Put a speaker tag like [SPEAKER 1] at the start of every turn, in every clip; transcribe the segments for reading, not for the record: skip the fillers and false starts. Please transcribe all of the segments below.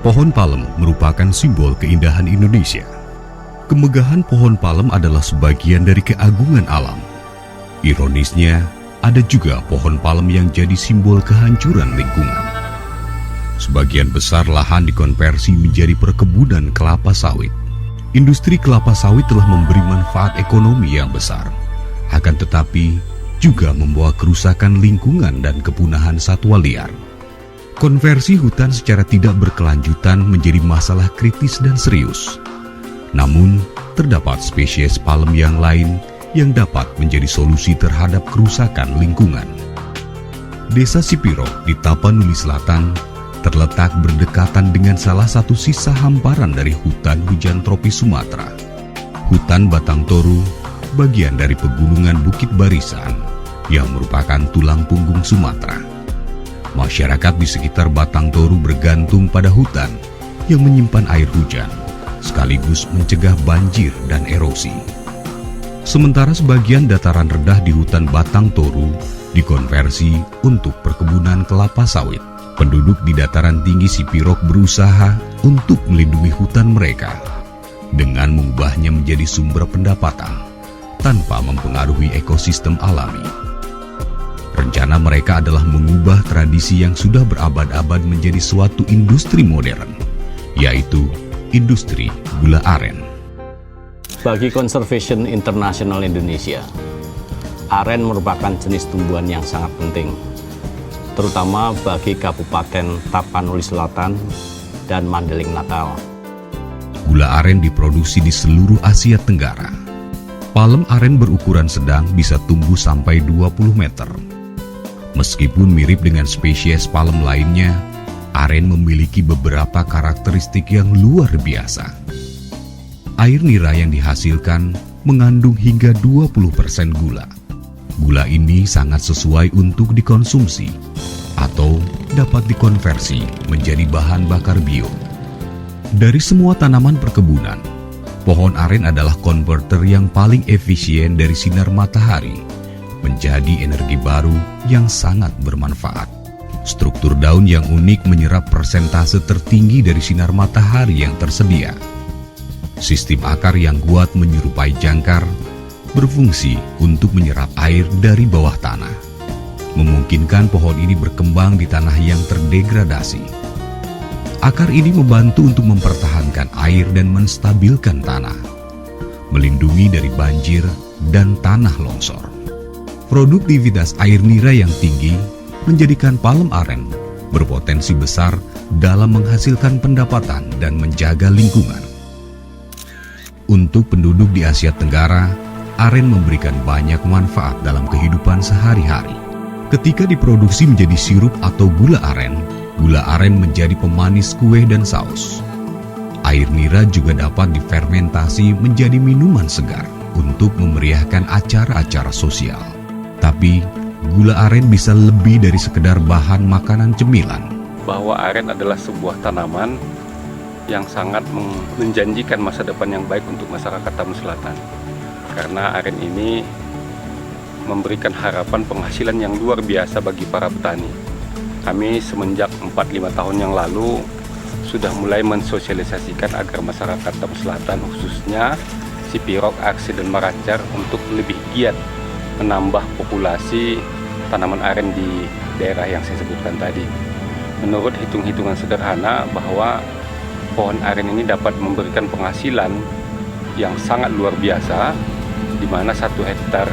[SPEAKER 1] Pohon palem merupakan simbol keindahan Indonesia. Kemegahan pohon palem adalah sebagian dari keagungan alam. Ironisnya, ada juga pohon palem yang jadi simbol kehancuran lingkungan. Sebagian besar lahan dikonversi menjadi perkebunan kelapa sawit. Industri kelapa sawit telah memberi manfaat ekonomi yang besar, akan tetapi juga membawa kerusakan lingkungan dan kepunahan satwa liar. Konversi hutan secara tidak berkelanjutan menjadi masalah kritis dan serius. Namun, terdapat spesies palem yang lain yang dapat menjadi solusi terhadap kerusakan lingkungan. Desa Sipiro di Tapanuli Selatan terletak berdekatan dengan salah satu sisa hamparan dari hutan hujan tropis Sumatera. Hutan Batang Toru, bagian dari pegunungan Bukit Barisan, yang merupakan tulang punggung Sumatera. Masyarakat di sekitar Batang Toru bergantung pada hutan yang menyimpan air hujan, sekaligus mencegah banjir dan erosi. Sementara sebagian dataran rendah di hutan Batang Toru dikonversi untuk perkebunan kelapa sawit. Penduduk di dataran tinggi Sipiro berusaha untuk melindungi hutan mereka dengan mengubahnya menjadi sumber pendapatan tanpa mempengaruhi ekosistem alami. Rencana mereka adalah mengubah tradisi yang sudah berabad-abad menjadi suatu industri modern, yaitu industri gula aren.
[SPEAKER 2] Bagi Conservation International Indonesia, aren merupakan jenis tumbuhan yang sangat penting, terutama bagi Kabupaten Tapanuli Selatan dan Mandeling Natal.
[SPEAKER 1] Gula aren diproduksi di seluruh Asia Tenggara. Palem aren berukuran sedang bisa tumbuh sampai 20 meter. Meskipun mirip dengan spesies palem lainnya, aren memiliki beberapa karakteristik yang luar biasa. Air nira yang dihasilkan mengandung hingga 20% gula. Gula ini sangat sesuai untuk dikonsumsi atau dapat dikonversi menjadi bahan bakar bio. Dari semua tanaman perkebunan, pohon aren adalah konverter yang paling efisien dari sinar matahari menjadi energi baru yang sangat bermanfaat. Struktur daun yang unik menyerap persentase tertinggi dari sinar matahari yang tersedia. Sistem akar yang kuat menyerupai jangkar berfungsi untuk menyerap air dari bawah tanah, memungkinkan pohon ini berkembang di tanah yang terdegradasi. Akar ini membantu untuk mempertahankan air dan menstabilkan tanah, melindungi dari banjir dan tanah longsor. Produktivitas air nira yang tinggi menjadikan palem aren berpotensi besar dalam menghasilkan pendapatan dan menjaga lingkungan. Untuk penduduk di Asia Tenggara, aren memberikan banyak manfaat dalam kehidupan sehari-hari. Ketika diproduksi menjadi sirup atau gula aren menjadi pemanis kue dan saus. Air nira juga dapat difermentasi menjadi minuman segar untuk memeriahkan acara-acara sosial. Tapi, gula aren bisa lebih dari sekedar bahan makanan cemilan.
[SPEAKER 3] Bahwa aren adalah sebuah tanaman yang sangat menjanjikan masa depan yang baik untuk masyarakat Tapanuli Selatan. Karena aren ini memberikan harapan penghasilan yang luar biasa bagi para petani. Kami semenjak 4-5 tahun yang lalu sudah mulai mensosialisasikan agar masyarakat Tapanuli Selatan, khususnya Sipiro, Arsi, dan Maracar untuk lebih giat menambah populasi tanaman aren di daerah yang saya sebutkan tadi. Menurut hitung-hitungan sederhana bahwa pohon aren ini dapat memberikan penghasilan yang sangat luar biasa, di mana 1 hektar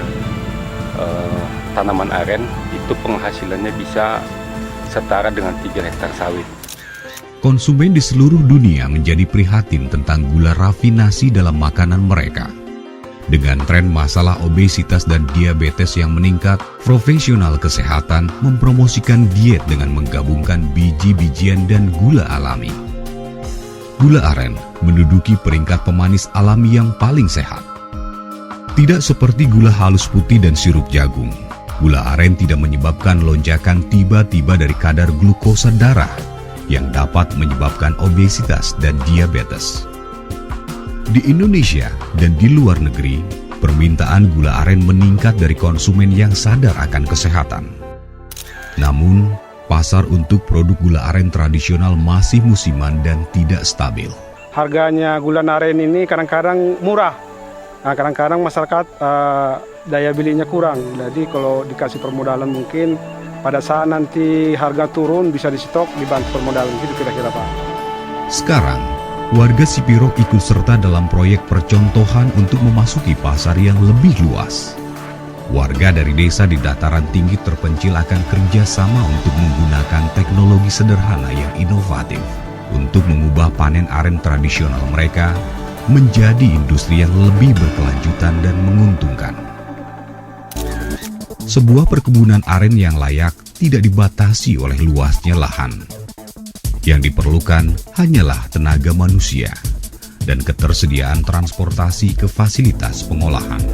[SPEAKER 3] tanaman aren itu penghasilannya bisa setara dengan 3 hektar sawit.
[SPEAKER 1] Konsumen di seluruh dunia menjadi prihatin tentang gula rafinasi dalam makanan mereka. Dengan tren masalah obesitas dan diabetes yang meningkat, profesional kesehatan mempromosikan diet dengan menggabungkan biji-bijian dan gula alami. Gula aren menduduki peringkat pemanis alami yang paling sehat. Tidak seperti gula halus putih dan sirup jagung, gula aren tidak menyebabkan lonjakan tiba-tiba dari kadar glukosa darah yang dapat menyebabkan obesitas dan diabetes. Di Indonesia dan di luar negeri, permintaan gula aren meningkat dari konsumen yang sadar akan kesehatan. Namun, pasar untuk produk gula aren tradisional masih musiman dan tidak stabil.
[SPEAKER 4] Harganya gula aren ini kadang-kadang murah. Nah, kadang-kadang masyarakat daya belinya kurang. Jadi kalau dikasih permodalan mungkin pada saat nanti harga turun bisa di-stok dibantu permodalan. Itu kira-kira Pak.
[SPEAKER 1] Sekarang, warga Sipiro ikut serta dalam proyek percontohan untuk memasuki pasar yang lebih luas. Warga dari desa di dataran tinggi terpencil akan kerjasama untuk menggunakan teknologi sederhana yang inovatif untuk mengubah panen aren tradisional mereka menjadi industri yang lebih berkelanjutan dan menguntungkan. Sebuah perkebunan aren yang layak tidak dibatasi oleh luasnya lahan. Yang diperlukan hanyalah tenaga manusia dan ketersediaan transportasi ke fasilitas pengolahan.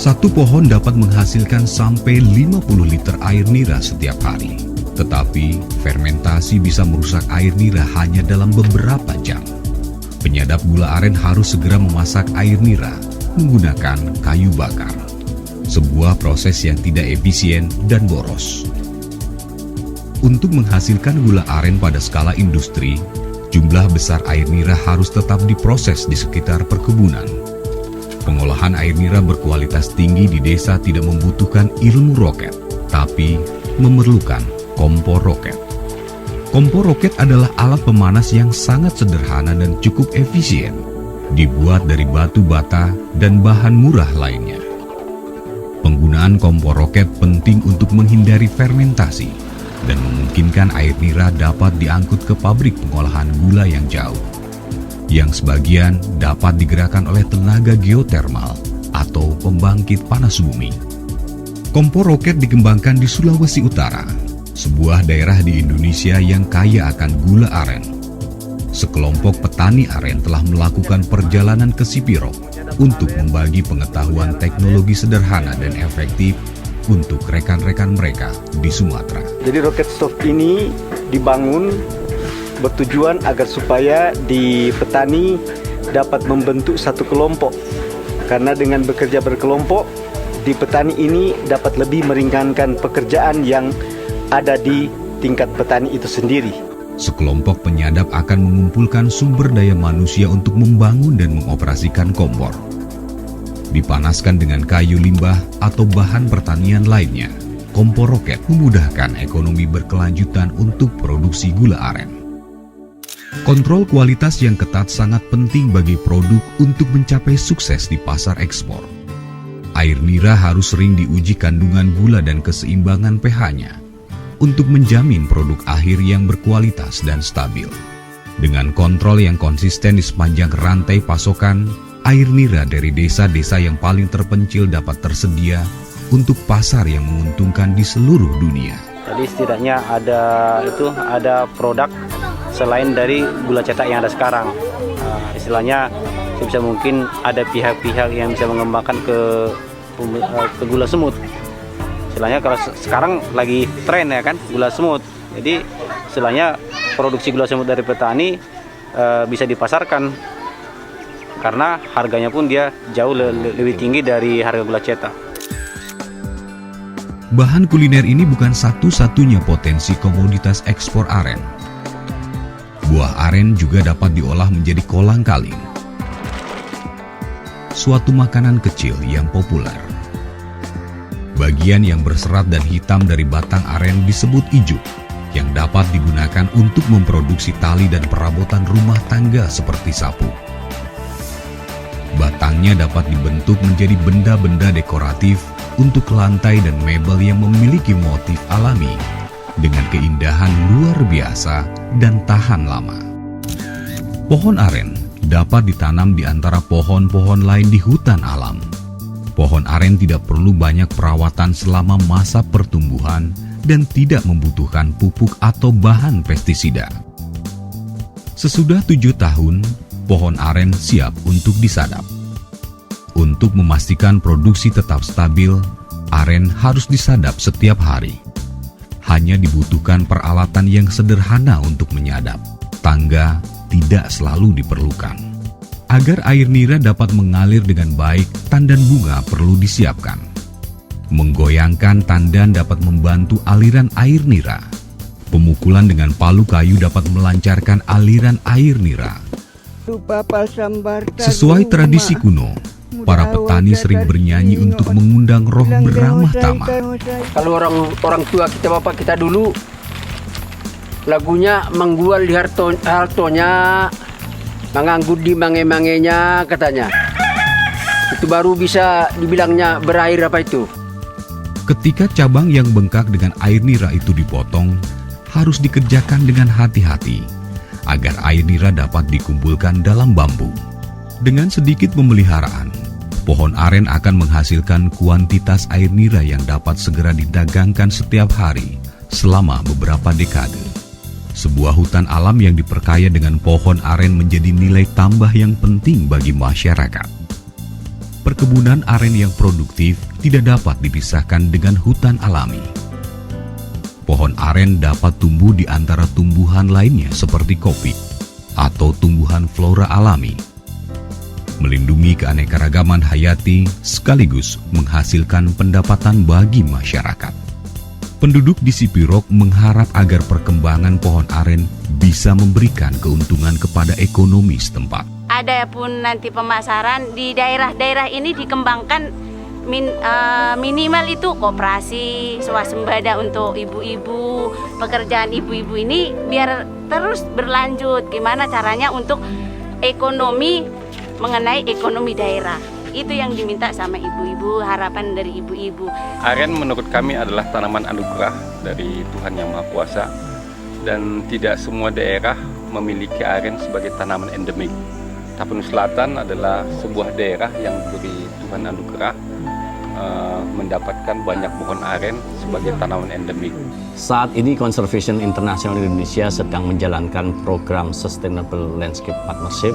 [SPEAKER 1] Satu pohon dapat menghasilkan sampai 50 liter air nira setiap hari. Tetapi fermentasi bisa merusak air nira hanya dalam beberapa jam. Penyadap gula aren harus segera memasak air nira menggunakan kayu bakar. Sebuah proses yang tidak efisien dan boros. Untuk menghasilkan gula aren pada skala industri, jumlah besar air nira harus tetap diproses di sekitar perkebunan. Pengolahan air nira berkualitas tinggi di desa tidak membutuhkan ilmu roket, tapi memerlukan kompor roket. Kompor roket adalah alat pemanas yang sangat sederhana dan cukup efisien, dibuat dari batu bata dan bahan murah lainnya. Penggunaan kompor roket penting untuk menghindari fermentasi dan memungkinkan air nira dapat diangkut ke pabrik pengolahan gula yang jauh, yang sebagian dapat digerakkan oleh tenaga geotermal atau pembangkit panas bumi. Kompor roket dikembangkan di Sulawesi Utara, sebuah daerah di Indonesia yang kaya akan gula aren. Sekelompok petani aren telah melakukan perjalanan ke Sipiro untuk membagi pengetahuan teknologi sederhana dan efektif untuk rekan-rekan mereka di Sumatera.
[SPEAKER 5] Jadi roket stove ini dibangun bertujuan agar supaya di petani dapat membentuk satu kelompok. Karena dengan bekerja berkelompok, di petani ini dapat lebih meringankan pekerjaan yang ada di tingkat petani itu sendiri.
[SPEAKER 1] Sekelompok penyadap akan mengumpulkan sumber daya manusia untuk membangun dan mengoperasikan kompor. Dipanaskan dengan kayu limbah atau bahan pertanian lainnya, kompor roket memudahkan ekonomi berkelanjutan untuk produksi gula aren. Kontrol kualitas yang ketat sangat penting bagi produk untuk mencapai sukses di pasar ekspor. Air nira harus sering diuji kandungan gula dan keseimbangan pH-nya untuk menjamin produk akhir yang berkualitas dan stabil. Dengan kontrol yang konsisten di sepanjang rantai pasokan, air nira dari desa-desa yang paling terpencil dapat tersedia untuk pasar yang menguntungkan di seluruh dunia.
[SPEAKER 5] Jadi setidaknya ada produk selain dari gula cetak yang ada sekarang. Istilahnya sebisa mungkin ada pihak-pihak yang bisa mengembangkan ke gula semut. Istilahnya kalau sekarang lagi tren ya kan, gula semut. Jadi istilahnya produksi gula semut dari petani bisa dipasarkan karena harganya pun dia jauh lebih tinggi dari harga gula cetak.
[SPEAKER 1] Bahan kuliner ini bukan satu-satunya potensi komoditas ekspor aren. Buah aren juga dapat diolah menjadi kolang-kaling, suatu makanan kecil yang populer. Bagian yang berserat dan hitam dari batang aren disebut ijuk, yang dapat digunakan untuk memproduksi tali dan perabotan rumah tangga seperti sapu. Batangnya dapat dibentuk menjadi benda-benda dekoratif untuk lantai dan mebel yang memiliki motif alami dengan keindahan luar biasa dan tahan lama. Pohon aren dapat ditanam di antara pohon-pohon lain di hutan alam. Pohon aren tidak perlu banyak perawatan selama masa pertumbuhan dan tidak membutuhkan pupuk atau bahan pestisida. Sesudah 7 tahun, pohon aren siap untuk disadap. Untuk memastikan produksi tetap stabil, aren harus disadap setiap hari. Hanya dibutuhkan peralatan yang sederhana untuk menyadap. Tangga tidak selalu diperlukan. Agar air nira dapat mengalir dengan baik, tandan bunga perlu disiapkan. Menggoyangkan tandan dapat membantu aliran air nira. Pemukulan dengan palu kayu dapat melancarkan aliran air nira. Sesuai tradisi kuno, para petani sering bernyanyi untuk mengundang roh beramah tamah.
[SPEAKER 6] Kalau orang tua kita, bapak kita dulu, lagunya menggual di hartonya, menganggut di mange-mangenya katanya. Itu baru bisa dibilangnya berair apa itu.
[SPEAKER 1] Ketika cabang yang bengkak dengan air nira itu dipotong, harus dikerjakan dengan hati-hati agar air nira dapat dikumpulkan dalam bambu. Dengan sedikit pemeliharaan, pohon aren akan menghasilkan kuantitas air nira yang dapat segera didagangkan setiap hari selama beberapa dekade. Sebuah hutan alam yang diperkaya dengan pohon aren menjadi nilai tambah yang penting bagi masyarakat. Perkebunan aren yang produktif tidak dapat dipisahkan dengan hutan alami. Pohon aren dapat tumbuh di antara tumbuhan lainnya seperti kopi atau tumbuhan flora alami, melindungi keanekaragaman hayati sekaligus menghasilkan pendapatan bagi masyarakat. Penduduk di Sipirok mengharap agar perkembangan pohon aren bisa memberikan keuntungan kepada ekonomi setempat.
[SPEAKER 7] Ada pun nanti pemasaran di daerah-daerah ini dikembangkan minimal itu koperasi swasembada untuk ibu-ibu, pekerjaan ibu-ibu ini biar terus berlanjut. Gimana caranya untuk ekonomi, mengenai ekonomi daerah. Itu yang diminta sama ibu-ibu, harapan dari ibu-ibu.
[SPEAKER 3] Aren menurut kami adalah tanaman anugerah dari Tuhan Yang Maha Kuasa, dan tidak semua daerah memiliki aren sebagai tanaman endemik. Tapanuli Selatan adalah sebuah daerah yang diberi Tuhan anugerah mendapatkan banyak pohon aren sebagai tanaman endemik.
[SPEAKER 2] Saat ini Conservation International Indonesia sedang menjalankan program Sustainable Landscape Partnership,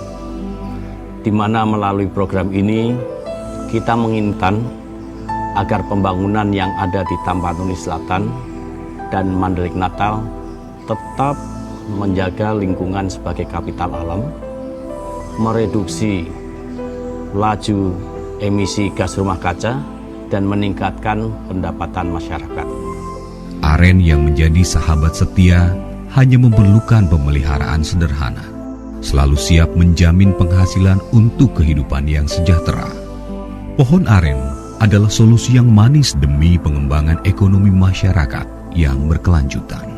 [SPEAKER 2] di mana melalui program ini kita menginginkan agar pembangunan yang ada di Tapanuli Selatan dan Mandelik Natal tetap menjaga lingkungan sebagai kapital alam, mereduksi laju emisi gas rumah kaca, dan meningkatkan pendapatan masyarakat.
[SPEAKER 1] Aren yang menjadi sahabat setia hanya memerlukan pemeliharaan sederhana, selalu siap menjamin penghasilan untuk kehidupan yang sejahtera. Pohon aren adalah solusi yang manis demi pengembangan ekonomi masyarakat yang berkelanjutan.